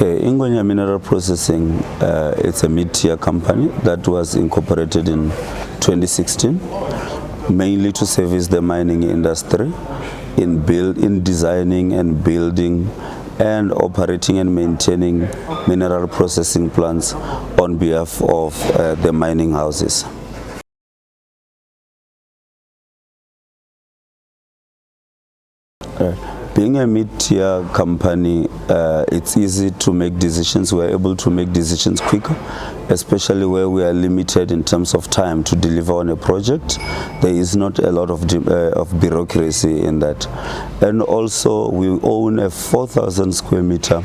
Okay, Ingwenya Mineral Processing, it's a mid-tier company that was incorporated in 2016, mainly to service the mining industry in designing and building and operating and maintaining mineral processing plants on behalf of the mining houses. Being a mid-tier company, it's easy to make decisions. We're able to make decisions quicker, especially where we are limited in terms of time to deliver on a project. There is not a lot of bureaucracy in that. And also, we own a 4,000 square meter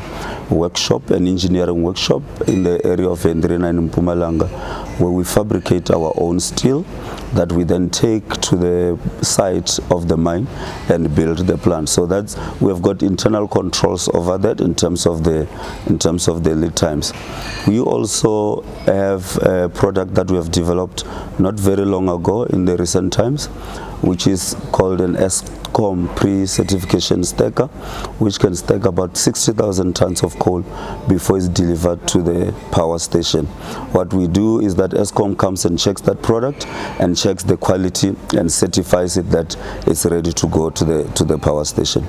workshop, an engineering workshop in the area of Hendrina in Mpumalanga, where we fabricate our own steel that we then take to the site of the mine and build the plant. So that's, we have got internal controls over that in terms of the lead times. We also have a product that we have developed not very long ago in the recent times, which is called an Eskom pre-certification stacker, which can stack about 60,000 tons of coal before it's delivered to the power station. What we do is that Eskom comes and checks that product and checks the quality and certifies it that it's ready to go to the power station.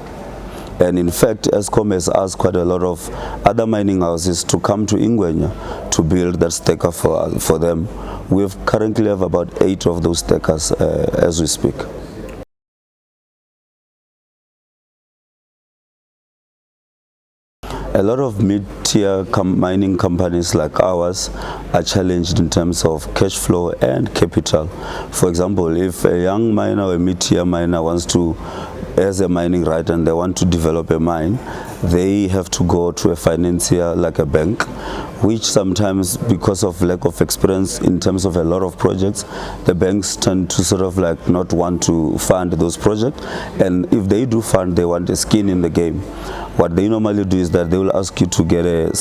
And in fact, Eskom has asked quite a lot of other mining houses to come to Ingwenya to build that stacker for them. We currently have about 8 of those stackers as we speak. A lot of mid-tier mining companies like ours are challenged in terms of cash flow and capital. For example, if a young miner or a mid-tier miner has a mining right and they want to develop a mine, they have to go to a financier like a bank, which sometimes, because of lack of experience in terms of a lot of projects, the banks tend to sort of like not want to fund those projects. And if they do fund, they want a skin in the game. What they normally do is that they will ask you to get a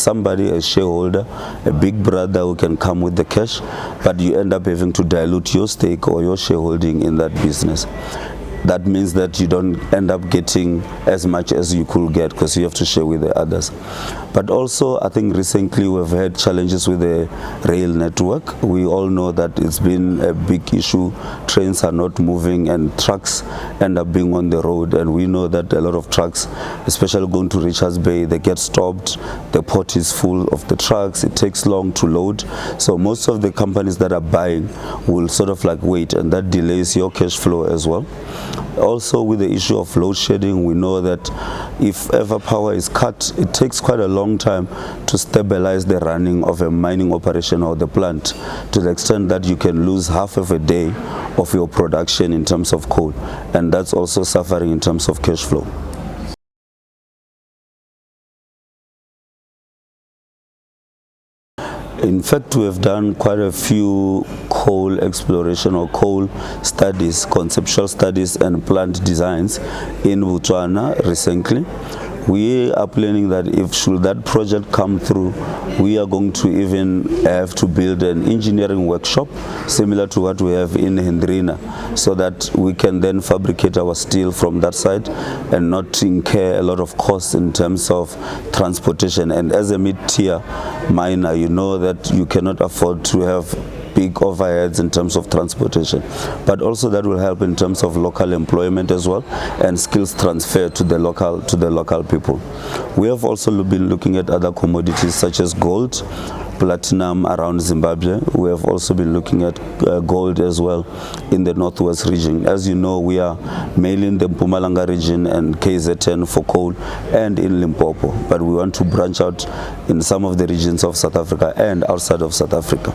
shareholder, a big brother who can come with the cash, but you end up having to dilute your stake or your shareholding in that business. That means that you don't end up getting as much as you could get because you have to share with the others. But also, I think recently we've had challenges with the rail network. We all know that it's been a big issue. Trains are not moving and trucks end up being on the road. And we know that a lot of trucks, especially going to Richards Bay, they get stopped. The port is full of the trucks. It takes long to load. So most of the companies that are buying will sort of like wait, and that delays your cash flow as well. Also, with the issue of load shedding, we know that if ever power is cut, it takes quite a long time to stabilize the running of a mining operation or the plant, to the extent that you can lose half of a day of your production in terms of coal, and that's also suffering in terms of cash flow. In fact, we have done quite a few coal exploration or coal studies, conceptual studies and plant designs in Botswana recently. We are planning that if should that project come through, we are going to even have to build an engineering workshop similar to what we have in Hendrina, so that we can then fabricate our steel from that side and not incur a lot of costs in terms of transportation. And as a mid-tier miner, you know that you cannot afford to have big overheads in terms of transportation, but also that will help in terms of local employment as well and skills transfer to the local people. We have also been looking at other commodities such as gold, platinum around Zimbabwe. We have also been looking at gold as well in the northwest region. As you know, we are mainly in the Mpumalanga region and KZN for coal and in Limpopo, but we want to branch out in some of the regions of South Africa and outside of South Africa.